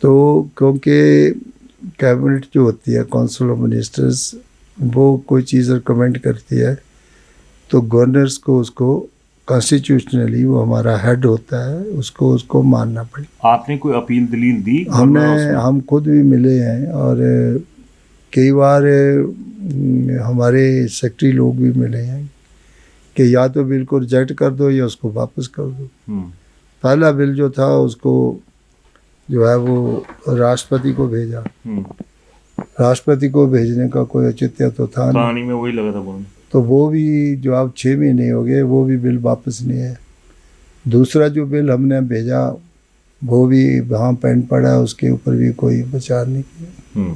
तो क्योंकि कैबिनेट जो होती है, काउंसिल ऑफ मिनिस्टर्स, वो कोई चीज़ रिकमेंड करती है तो गवर्नर्स को उसको कॉन्स्टिट्यूशनली वो हमारा हेड होता है, उसको मानना पड़ेगा। आपने कोई अपील दलील दी? हम खुद भी मिले हैं और कई बार हमारे सेक्रेटरी लोग भी मिले हैं कि या तो बिल को रिजेक्ट कर दो या उसको वापस कर दो। पहला बिल जो था उसको जो है वो राष्ट्रपति को भेजा। राष्ट्रपति को भेजने का कोई औचित्य तो था नहीं। कहानी में वही लगा था बोलने। तो वो भी जो अब 6 महीने हो गए वो भी बिल वापस नहीं है। दूसरा जो बिल हमने भेजा वो भी वहाँ पेन पड़ा है, उसके ऊपर भी कोई विचार नहीं किया।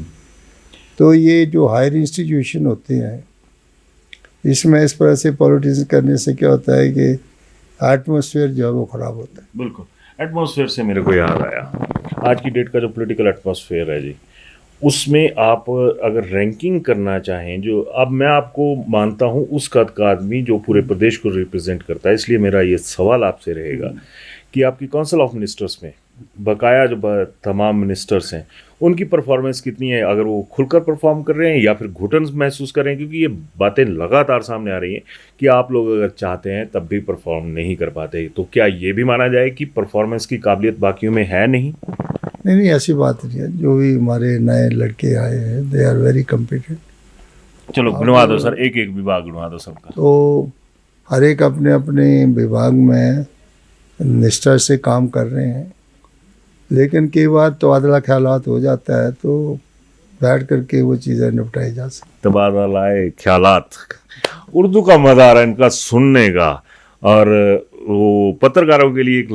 तो ये जो हायर इंस्टीट्यूशन होते हैं इसमें इस तरह से पॉलिटिक्स करने से क्या होता है कि एटमॉस्फेयर जो है वो ख़राब होता है। बिल्कुल। एटमॉस्फेयर से मेरे को याद आया, आज की डेट का जो पॉलिटिकल एटमॉस्फेयर है जी, उसमें आप अगर रैंकिंग करना चाहें, जो अब मैं आपको मानता हूं उस कद का आदमी जो पूरे प्रदेश को रिप्रेजेंट करता है, इसलिए मेरा ये सवाल आपसे रहेगा कि आपकी काउंसिल ऑफ मिनिस्टर्स में बकाया जो तमाम मिनिस्टर्स हैं उनकी परफॉर्मेंस कितनी है, अगर वो खुलकर परफॉर्म कर रहे हैं या फिर घुटन महसूस कर रहे हैं, क्योंकि ये बातें लगातार सामने आ रही हैं कि आप लोग अगर चाहते हैं तब भी परफॉर्म नहीं कर पाते। तो क्या ये भी माना जाए कि परफॉर्मेंस की काबिलियत बाकियों में है नहीं? नहीं, ऐसी बात नहीं है। जो भी हमारे नए लड़के आए हैं दे आर वेरी कॉम्पिटेंट। चलो गिनवा दो सर, एक एक विभाग गिनवा दो सबका। तो हर एक अपने अपने विभाग में निष्ठा से काम कर रहे हैं, लेकिन कई बार तबादला ख्यालात हो जाता है तो बैठ करके वो चीज़ें निपटाई जा सकती। तबादला ख्यालात, उर्दू का मज़ा आ रहा है इनका सुनने का। और वो पत्रकारों के लिए एक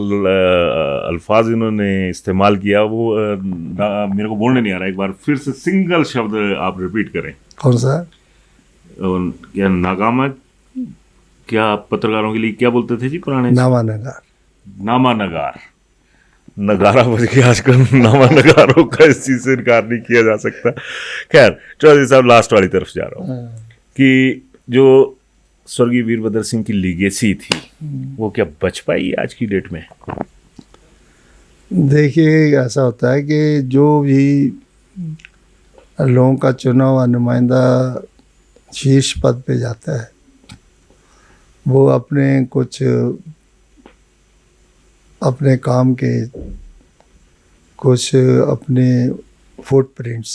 अल्फाज इन्होंने इस्तेमाल किया, वो मेरे को बोलने नहीं आ रहा, एक बार फिर से सिंगल शब्द आप रिपीट करें। कौन सा? क्या नागामा, क्या आप पत्रकारों के लिए क्या बोलते थे जी पुराने? नामा नगार। नामा नगार, नगारा बज के आजकल नामा नगारों का इस चीज़ से इनकार नहीं किया जा सकता। खैर चौधरी साहब, लास्ट वाली तरफ जा रहा हूँ कि जो स्वर्गीय वीरभद्र सिंह की लीगेसी थी वो क्या बच पाई आज की डेट में? देखिए ऐसा होता है कि जो भी लोगों का चुना हुआ नुमाइंदा शीर्ष पद पे जाता है वो अपने काम के कुछ अपने फुटप्रिंट्स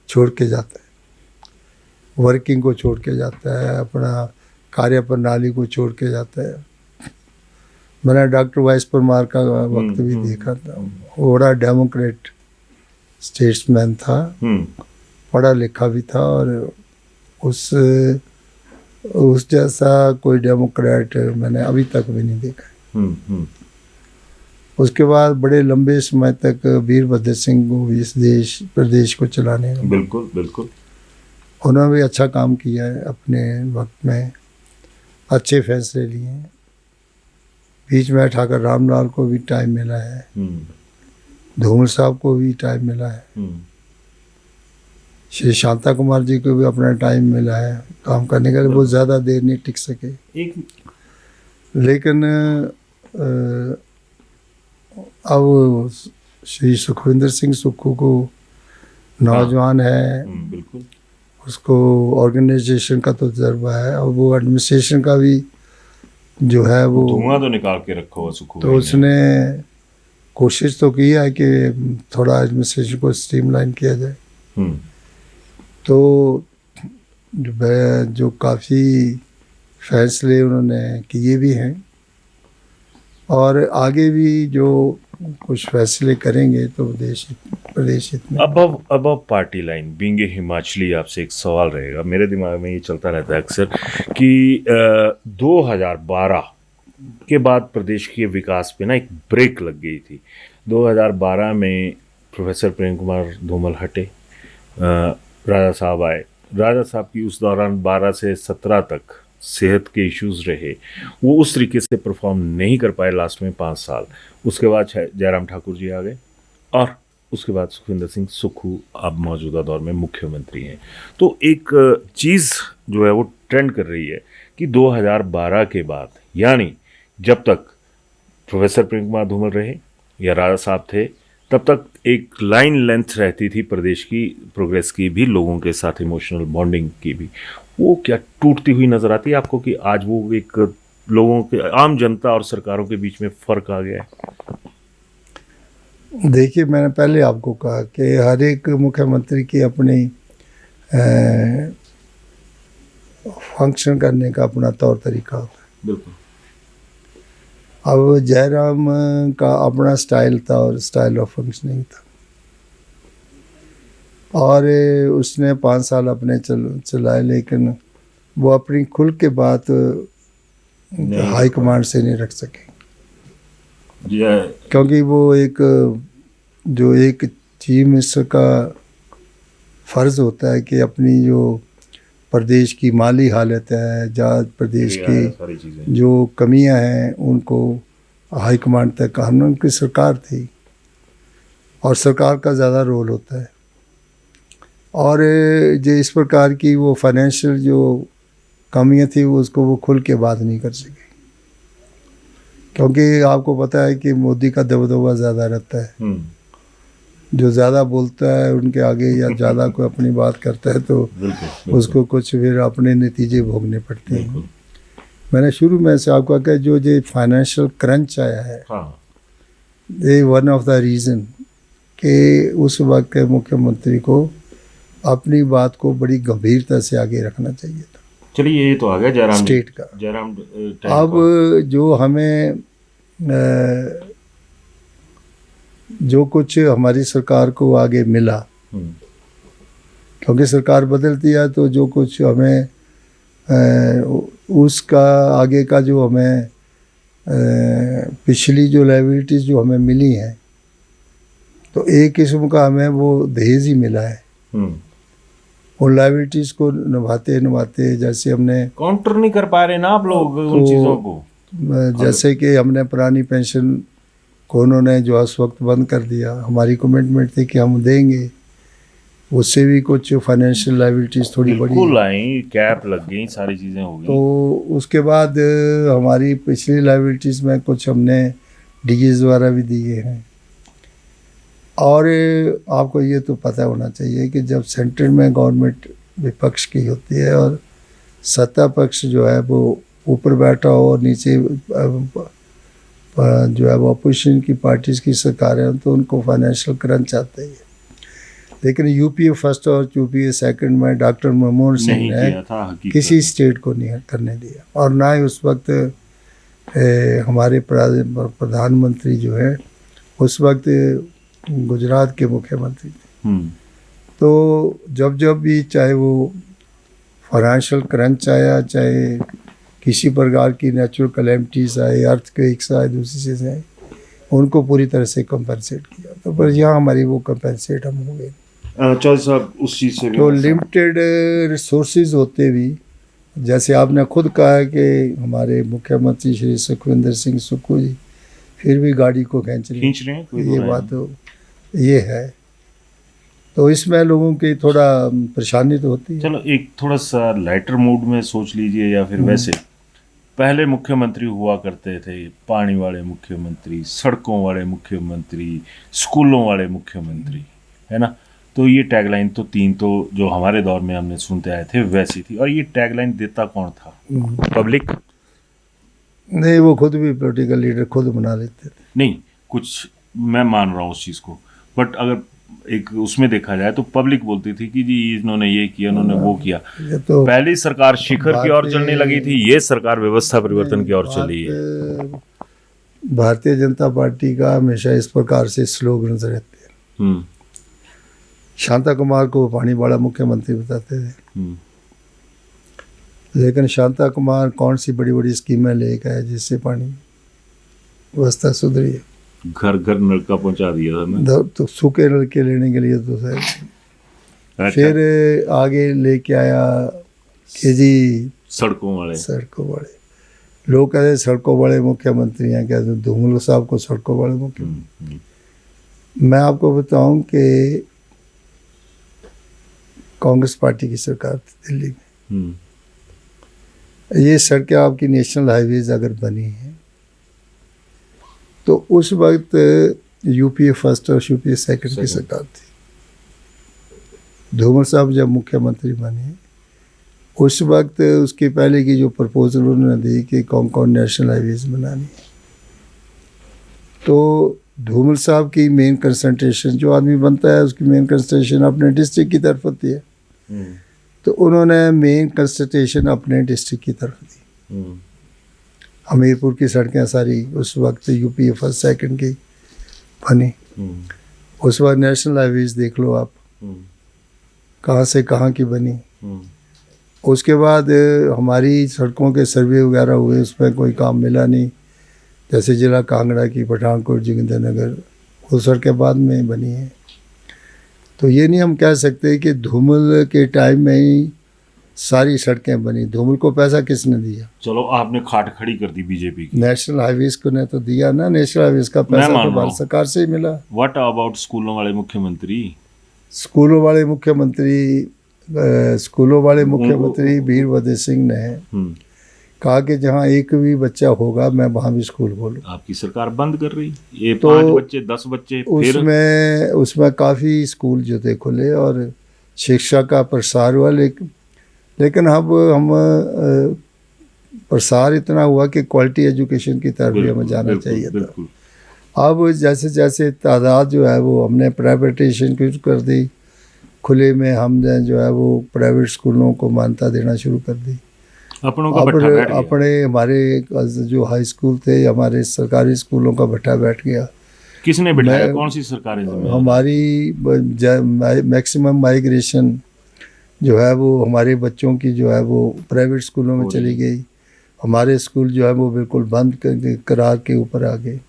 छोड़ के जाता है, वर्किंग को छोड़ के जाता है, अपना कार्य प्रणाली को छोड़ के जाता है। मैंने डॉक्टर वाइस परमार का वक्त भी देखा था, वो बड़ा डेमोक्रेट स्टेट्समैन था, पढ़ा लिखा भी था और उस जैसा कोई डेमोक्रेट मैंने अभी तक भी नहीं देखा। उसके बाद बड़े लंबे समय तक वीरभद्र सिंह को इस प्रदेश को चलाने में बिल्कुल बिल्कुल उन्होंने भी अच्छा काम किया है, अपने वक्त में अच्छे फैसले लिए हैं। बीच में ठाकर रामलाल को भी टाइम मिला है, धूमल साहब को भी टाइम मिला है, श्री शांता कुमार जी को भी अपना टाइम मिला है काम करने के लिए। बहुत ज़्यादा देर नहीं टिक सके, लेकिन अब श्री सुखविंदर सिंह सुक्खू को नौजवान है, बिल्कुल उसको ऑर्गेनाइजेशन का तो तजर्बा है और वो एडमिनिस्ट्रेशन का भी जो है वो धुआं तो निकाल के रखा हुआ सुक्खू। तो उसने कोशिश तो की है कि थोड़ा एडमिनिस्ट्रेशन को स्ट्रीमलाइन किया जाए। तो जो काफ़ी फैसले उन्होंने किए भी हैं और आगे भी जो कुछ फैसले करेंगे तो प्रदेश हित में। अब party line being a Himachali, आपसे एक सवाल रहेगा, मेरे दिमाग में ये चलता रहता है अक्सर कि 2012 के बाद प्रदेश के विकास पे ना एक ब्रेक लग गई थी। 2012 में प्रोफेसर प्रेम कुमार धूमल हटे, राजा साहब आए। राजा साहब की उस दौरान 12 से 17 तक सेहत के इश्यूज रहे, वो उस तरीके से परफॉर्म नहीं कर पाए लास्ट में 5 साल। उसके बाद जयराम ठाकुर जी आ गए और उसके बाद सुखविंदर सिंह सुक्खू अब मौजूदा दौर में मुख्यमंत्री हैं। तो एक चीज़ जो है वो ट्रेंड कर रही है कि 2012 के बाद, यानी जब तक प्रोफेसर प्रेम कुमार धूमल रहे या राजा साहब थे, तब तक एक लाइन लेंथ रहती थी प्रदेश की प्रोग्रेस की भी, लोगों के साथ इमोशनल बॉन्डिंग की भी। वो क्या टूटती हुई नजर आती है आपको कि आज वो एक लोगों के, आम जनता और सरकारों के बीच में फर्क आ गया है? देखिए, मैंने पहले आपको कहा कि हर एक मुख्यमंत्री की अपनी फंक्शन करने का अपना तौर तरीका होता है। बिल्कुल। अब जयराम का अपना स्टाइल था और स्टाइल ऑफ फंक्शनिंग था, और उसने 5 साल अपने चलाए, लेकिन वो अपनी खुल के बात हाई कमांड से नहीं रख सके, क्योंकि वो एक चीफ मिनिस्टर का फर्ज होता है कि अपनी जो प्रदेश की माली हालत है, जहाँ प्रदेश की जो कमियां हैं उनको हाई कमांड तक, हमने उनकी सरकार थी और सरकार का ज़्यादा रोल होता है। और जो इस प्रकार की वो फाइनेंशियल जो कमियां थी वो उसको वो खुल के बात नहीं कर सके, क्योंकि आपको पता है कि मोदी का दबदबा ज़्यादा रहता है। जो ज़्यादा बोलता है उनके आगे या ज़्यादा कोई अपनी बात करता है तो उसको कुछ फिर अपने नतीजे भोगने पड़ते हैं। मैंने शुरू में से आपको कहा जो फाइनेंशियल क्रंच आया है, ये वन ऑफ द रीज़न कि उस वक्त के मुख्यमंत्री को अपनी बात को बड़ी गंभीरता से आगे रखना चाहिए था। चलिए, ये तो आ गया जयराम स्टेट का। जयराम अब जो हमें जो कुछ हमारी सरकार को आगे मिला, क्योंकि सरकार बदलती है तो जो कुछ हमें उसका आगे का जो हमें पिछली जो लायबिलिटीज़ जो हमें मिली हैं, तो एक किस्म का हमें वो दहेज ही मिला है। उन लायबिलिटीज़ को निभाते जैसे हमने काउंटर नहीं कर पा रहे ना आप लोग उन चीज़ों को, जैसे कि हमने पुरानी पेंशन को उन्होंने जो उस वक्त बंद कर दिया, हमारी कमिटमेंट थी कि हम देंगे, उससे भी कुछ फाइनेंशियल लायबिलिटीज़ थोड़ी बड़ी आई, कैप लग गई, सारी चीज़ें हो गई। तो उसके बाद हमारी पिछली लायबिलिटीज़ में कुछ हमने डीएस द्वारा भी दिए हैं। और आपको ये तो पता होना चाहिए कि जब सेंटर में गवर्नमेंट विपक्ष की होती है और सत्ता पक्ष जो है वो ऊपर बैठा हो और नीचे जो है वो अपोजिशन की पार्टीज़ की सरकार है, तो उनको फाइनेंशियल क्रंच आते ही है। लेकिन यूपीए फर्स्ट और यूपीए सेकंड में डॉक्टर मनमोहन सिंह ने किसी स्टेट को नहीं करने दिया, और ना ही उस वक्त हमारे प्रधानमंत्री जो है उस वक्त गुजरात के मुख्यमंत्री थे। तो जब भी चाहे वो फाइनेंशियल क्रंच आया, चाहे किसी प्रकार की नेचुरल कैलेमिटीज़ आए, अर्थक्वेक्स आए, दूसरी चीज़ें आए, उनको पूरी तरह से कंपनसेट किया। तो पर यहाँ हमारी वो कंपनसेट हम हो गए। चौधरी साहब, उस चीज़ से तो लिमिटेड रिसोर्सेज होते भी, जैसे आपने खुद कहा है कि हमारे मुख्यमंत्री श्री सुखविंदर सिंह सुक्खू जी फिर भी गाड़ी को खींच रहे हैं, ये बात तो ये है। तो इसमें लोगों की थोड़ा परेशानी तो होती है। चलो, एक थोड़ा सा लाइटर मूड में सोच लीजिए, या फिर वैसे पहले मुख्यमंत्री हुआ करते थे, पानी वाले मुख्यमंत्री, सड़कों वाले मुख्यमंत्री, स्कूलों वाले मुख्यमंत्री, है ना। तो ये टैगलाइन तो 3 तो जो हमारे दौर में हमने सुनते आए थे वैसी थी। और ये टैगलाइन देता कौन था? पब्लिक नहीं, वो खुद भी पॉलिटिकल लीडर खुद बना लेते थे। नहीं, कुछ मैं मान रहा हूँ उस चीज़ को, बट अगर एक उसमें देखा जाए तो पब्लिक बोलती थी कि जी इन्होंने ये किया, इन्होंने वो किया। तो पहली सरकार शिखर की ओर चलने लगी थी, ये सरकार व्यवस्था परिवर्तन की ओर चली है। भारतीय जनता पार्टी का हमेशा इस प्रकार से स्लोगन रहते हैं। शांता कुमार को पानी वाला मुख्यमंत्री बताते थे, लेकिन शांता कुमार कौन सी बड़ी बड़ी स्कीमें लेकर आए जिससे पानी व्यवस्था सुधरी है? घर घर नलका पहुंचा दिया था ना। तो सूखे नलके लेने के लिए तो सर अच्छा। फिर आगे लेके आया कि जी सड़कों वाले लोग कहते हैं सड़कों वाले मुख्यमंत्री हैं, क्या धूमल साहब को सड़कों वाले मुख्यमंत्री। मैं आपको बताऊं कि कांग्रेस पार्टी की सरकार थी दिल्ली में, ये सड़कें आपकी नेशनल हाईवेज अगर बनी हैं तो उस वक्त यूपीए फर्स्ट और यूपीए सेकंड की सरकार थी। धूमल साहब जब मुख्यमंत्री बने उस वक्त उसके पहले की जो प्रपोजल उन्होंने दी कि कौन कौन नेशनल हाईवेज बनानी, तो धूमल साहब की मेन कंसंट्रेशन, जो आदमी बनता है उसकी मेन कंसंट्रेशन अपने डिस्ट्रिक्ट की तरफ होती है, तो उन्होंने मेन कंसंट्रेशन अपने डिस्ट्रिक्ट की तरफ दी। हमीरपुर की सड़कें सारी उस वक्त यूपी फर्स्ट सेकंड की बनी। उस वक्त नेशनल हाईवेज देख लो आप कहाँ से कहाँ की बनी। उसके बाद हमारी सड़कों के सर्वे वगैरह हुए, उसमें कोई काम मिला नहीं। जैसे जिला कांगड़ा की पठानकोट जोगिंद्रनगर, वो सड़कें बाद में बनी हैं। तो ये नहीं हम कह सकते कि धूमल के टाइम में ही सारी सड़कें बनी। धूमल को पैसा किसने दिया? चलो आपने खाट खड़ी कर दी बीजेपी की। नेशनल हाईवेज को ने तो दिया ना, नेशनल हाईवेज का पैसा तो भारत सरकार से ही मिला। व्हाट अबाउट स्कूलों वाले मुख्यमंत्री? स्कूलों वाले मुख्यमंत्री वीरभद्र सिंह ने कहा कि जहाँ एक भी बच्चा होगा मैं वहाँ भी स्कूल खोलूँ। आपकी सरकार बंद कर रही ये तो 5 बच्चे 10 बच्चे फिर उसमें काफ़ी स्कूल जो थे खुले और शिक्षा का प्रसार हुआ, लेकिन अब हम प्रसार इतना हुआ कि क्वालिटी एजुकेशन की तरफ भी हमें जाना चाहिए था। अब जैसे जैसे तादाद जो है वो हमने प्राइवेटाइजेशन शुरू कर दी, खुले में हमने जो है वो प्राइवेट स्कूलों को मान्यता देना शुरू कर दी। अपने हमारे जो हाई स्कूल थे, हमारे सरकारी स्कूलों का भट्टा बैठ गया। किसने बैठाया? कौन सी सरकारें? हमारी मैक्सिमम माइग्रेशन जो है वो हमारे बच्चों की जो है वो प्राइवेट स्कूलों में चली गई। हमारे स्कूल जो है वो बिल्कुल बंद करार के ऊपर आ गए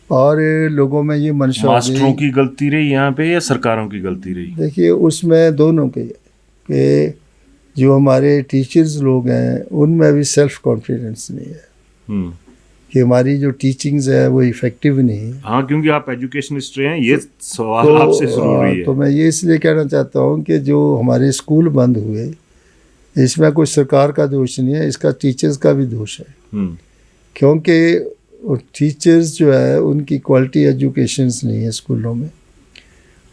और लोगों में ये मंशा, मास्टरों की गलती रही यहाँ पे या सरकारों की गलती रही? देखिए उसमें दोनों के कि जो हमारे टीचर्स लोग हैं उनमें भी सेल्फ कॉन्फिडेंस नहीं है कि हमारी जो टीचिंग्स है वो इफेक्टिव नहीं है। हाँ, क्योंकि आप एजुकेशनिस्ट हैं, ये सवाल आपसे जरूरी है। तो मैं ये इसलिए कहना चाहता हूँ कि जो हमारे स्कूल बंद हुए इसमें कोई सरकार का दोष नहीं है, इसका टीचर्स का भी दोष है। क्योंकि टीचर्स जो है उनकी क्वालिटी एजुकेशंस नहीं है स्कूलों में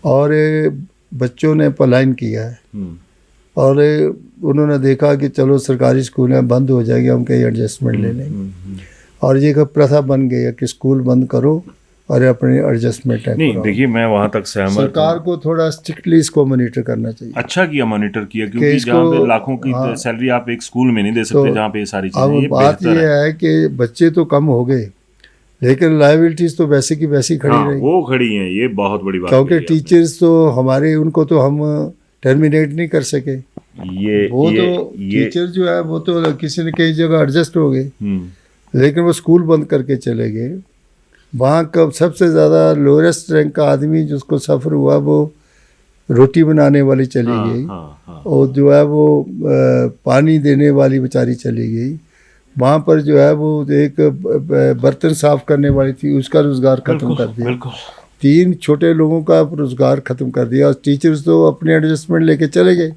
और बच्चों ने पलायन किया है और उन्होंने देखा कि चलो सरकारी स्कूलें बंद हो जाएगी, हम कहीं एडजस्टमेंट ले लेंगे और ये प्रथा बन गई है कि स्कूल बंद करो और अपने एडजस्टमेंट नहीं। देखिए मैं वहाँ तक सहमत, सरकार को थोड़ा स्ट्रिक्टली इसको मॉनिटर करना चाहिए। अच्छा किया मॉनिटर किया, क्योंकि जहाँ पे लाखों की सैलरी आप एक स्कूल में नहीं दे सकते, जहाँ पे सारी चीजें। अब बात ये है कि बच्चे तो कम हो गए लेकिन लायबिलिटीज तो वैसे की वैसी खड़ी रही। वो खड़ी हैं, ये बहुत बड़ी बात। क्योंकि टीचर्स तो हमारे उनको तो हम टर्मिनेट नहीं कर सके। टीचर जो है वो तो किसी न कई जगह एडजस्ट हो गए, लेकिन वो स्कूल बंद करके चले गए। वहाँ का सबसे ज़्यादा लोएस्ट रैंक का आदमी जिसको सफ़र हुआ वो रोटी बनाने वाली चली गई और जो है वो पानी देने वाली बेचारी चली गई। वहाँ पर जो है वो एक बर्तन साफ करने वाली थी, उसका रोज़गार ख़त्म कर दिया। 3 छोटे लोगों का रोज़गार ख़त्म कर दिया और टीचर्स तो अपने एडजस्टमेंट लेके चले गए।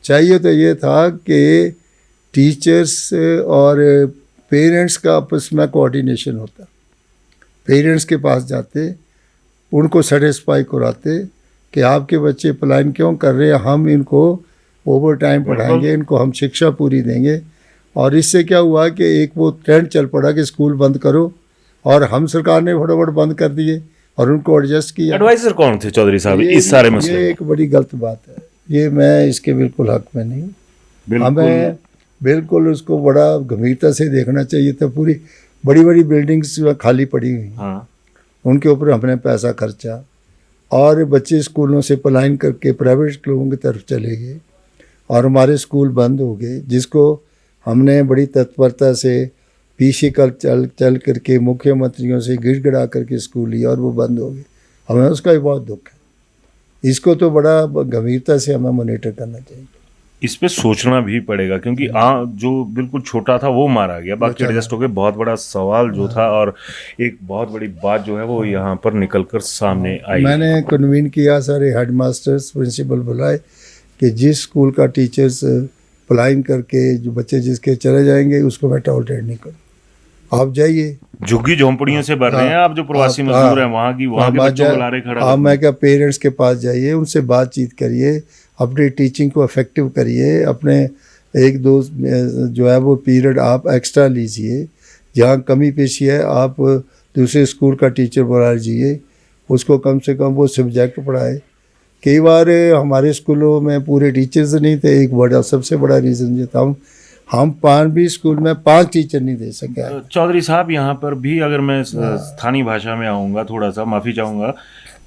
चाहिए तो ये था कि टीचर्स और पेरेंट्स का आपस में कोऑर्डिनेशन होता, पेरेंट्स के पास जाते, उनको सेटिस्फाई कराते कि आपके बच्चे पलायन क्यों कर रहे हैं, हम इनको ओवर टाइम पढ़ाएंगे, इनको हम शिक्षा पूरी देंगे। और इससे क्या हुआ कि एक वो ट्रेंड चल पड़ा कि स्कूल बंद करो और हम सरकार ने फटाफट बंद कर दिए और उनको एडजस्ट किया। एडवाइजर कौन थे चौधरी साहब इस सारे मसले? ये एक बड़ी गलत बात है, ये मैं इसके बिल्कुल हक में नहीं। हमें बिल्कुल उसको बड़ा गंभीरता से देखना चाहिए था। पूरी बड़ी बड़ी बिल्डिंग्स खाली पड़ी हुई, हाँ, उनके ऊपर हमने पैसा खर्चा और बच्चे स्कूलों से पलायन करके प्राइवेट लोगों की तरफ चले गए और हमारे स्कूल बंद हो गए, जिसको हमने बड़ी तत्परता से पीछे चल करके मुख्यमंत्रियों से गिड़गिड़ा करके स्कूल लिया और वो बंद हो गए। हमें उसका भी बहुत दुख है। इसको तो बड़ा गंभीरता से हमें मॉनिटर करना चाहिए। इस पे सोचना भी पड़ेगा क्योंकि जो बिल्कुल छोटा था वो मारा गया, बाकी एडजस्ट हो गए। बहुत बड़ा सवाल जो था और एक बहुत बड़ी बात जो है वो यहाँ पर निकल कर सामने आई। मैंने कन्वीन किया, सारे हेड मास्टर्स प्रिंसिपल बुलाए कि जिस स्कूल का टीचर्स पलायन करके जो बच्चे जिसके चले जाएंगे उसको मैं टॉलरेट नहीं करूँ। आप जाइए, झुग्गी झोंपड़ियों से भर रहे हैं आप जो प्रवासी मजदूर हैं वहाँ के बच्चों को ला रहे खड़ा। आप मैं क्या पेरेंट्स के पास जाइए, उनसे बातचीत करिए, अपनी टीचिंग को इफेक्टिव करिए, अपने एक दो जो है वो पीरियड आप एक्स्ट्रा लीजिए, जहाँ कमी पेशी है आप दूसरे स्कूल का टीचर बुला लीजिए, उसको कम से कम वो सब्जेक्ट पढ़ाए। कई बार हमारे स्कूलों में पूरे टीचर्स नहीं थे, एक बड़ा सबसे बड़ा रीज़न ये था हम 5 स्कूल में 5 टीचर नहीं दे सके। चौधरी साहब यहाँ पर भी अगर मैं स्थानीय भाषा में आऊँगा, थोड़ा सा माफ़ी चाहूँगा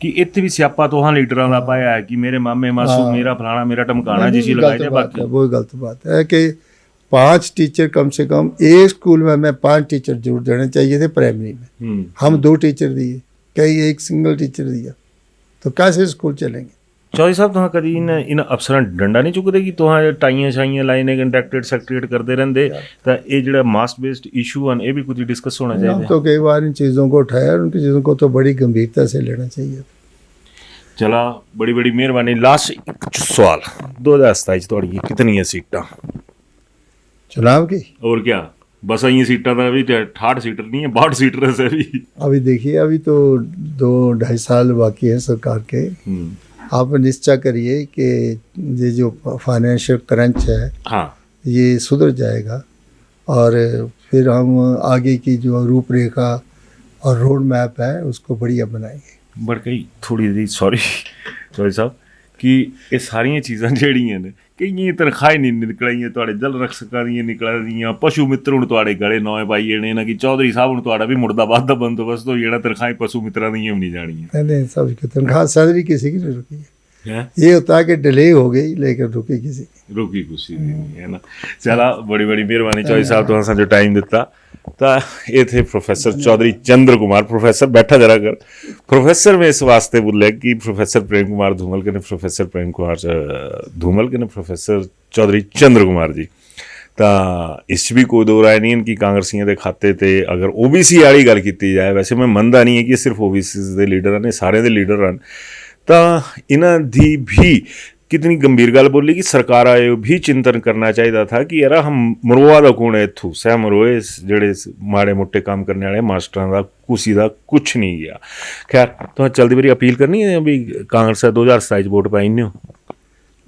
कि इतने भी स्यापा तो हाँ लीडर ला पाया है कि मेरे मामे मासूम मेरा फलाना मेरा टमकाना जिसी लगाई जाए। बाकी वो गलत बात है कि 5 टीचर कम से कम एक स्कूल में हमें 5 टीचर जरूर देने चाहिए थे प्राइमरी में। हम 2 टीचर दिए, कई एक सिंगल टीचर दिया, तो कैसे स्कूल चलेंगे। चौधरी साहब तुम कभी इन अफसरां डंडा नहीं चुकते कि तुम टाइयां शाइयां लाइने कंट्रैक्टेड सेक्रेट करते रहंदे तो ये जो मास बेस्ड इशू है ये भी कुछ डिस्कस होना चाहिए। तो कई बार इन चीज़ों को उठाया और उनकी चीज़ों को तो बड़ी गंभीरता से लेना चाहिए। चला, बड़ी बड़ी मेहरबानी। लास्ट सवाल, 2027 थोड़ी कितनी है सीटां चुनाव की? और क्या बस ये सीटां तो अभी 68 सीटर नहीं है, 62 सीटर है अभी। अभी देखिए, अभी तो 2-2.5 साल बाकी है सरकार के। आप निश्चय करिए कि ये जो फाइनेंशियल क्रंच है हाँ ये सुधर जाएगा और फिर हम आगे की जो रूपरेखा और रोड मैप है उसको बढ़िया बनाएंगे। बट कई थोड़ी सी सॉरी साहब कि ये सारिया चीज़ां जड़ियां ने कई तनखाहें नहीं निकलियां, तुहाडे जल रक्षकां दी निकल रही, पशु मित्र हुण तुहाडे गले नौए पाई जाने ना कि चौधरी साहब हुण तुहाडा भी मुर्दाबाद दा बंदोबस्त हो जाना, तनखाहें पशु मित्रां दी भी नहीं जानियां। नहीं सब की तनख्वाह सैलरी किसी की नहीं रुकी है, ये होता है कि डिले हो गई लेकिन रुकी किसी की रुकी कुछ नहीं है ना। चला, बड़ी बड़ी मेहरबानी चौधरी साहब तुहां जो टाइम दिता। तो ये थे प्रोफेसर चौधरी चंद्र कुमार। प्रोफेसर बैठा जरा कर, प्रोफेसर में इस वास्ते बोले कि प्रोफेसर प्रेम कुमार धूमल के ने प्रोफेसर प्रेम कुमार धूमल के ने प्रोफेसर चौधरी चंद्र कुमार जी। तो इस भी कोई दो राय नहीं इनकी कांग्रेसियों के खाते थे। अगर ओबीसी वाली गल की जाए, वैसे मैं मनता नहीं है कि सिर्फ ओबीसी के लीडर ने, सारे दे लीडर हैं, तो इन्हां दी भी कितनी गंभीर गल बोली कि सरकार आए भी चिंतन करना चाहिए था कि यार हम मरोआ का कौन है इतों, सह मरोए जेड़े माड़े मोटे काम करने वाले मास्टरां का कुसी का कुछ नहीं गया। खैर तो चलती बारी अपील करनी है अभी कांग्रेस 2027 वोट पाई नहीं हो।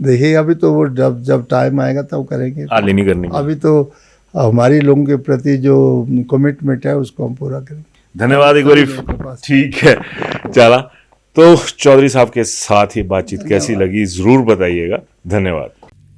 देखिए अभी तो वो जब टाइम आएगा तब करेंगे, हाल नहीं करनी। अभी तो हमारी लोगों के प्रति जो कमिटमेंट है उसको हम पूरा करेंगे। धन्यवाद एक बार। ठीक है, चला तो चौधरी साहब के साथ ही बातचीत कैसी लगी जरूर बताइएगा। धन्यवाद।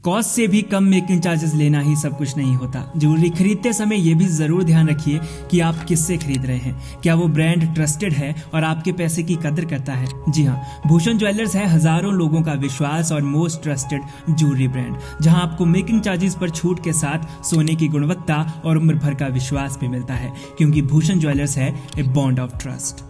कॉस्ट से भी कम मेकिंग चार्जेस लेना ही सब कुछ नहीं होता। ज्वेलरी खरीदते समय ये भी जरूर ध्यान रखिए कि आप किससे खरीद रहे हैं, क्या वो ब्रांड ट्रस्टेड है और आपके पैसे की कदर करता है। जी हाँ, भूषण ज्वेलर्स है हजारों लोगों का विश्वास और मोस्ट ट्रस्टेड ज्वेलरी ब्रांड, जहां आपको मेकिंग चार्जेस पर छूट के साथ सोने की गुणवत्ता और उम्र भर का विश्वास भी मिलता है, क्योंकि भूषण ज्वेलर्स है ए बॉन्ड ऑफ ट्रस्ट।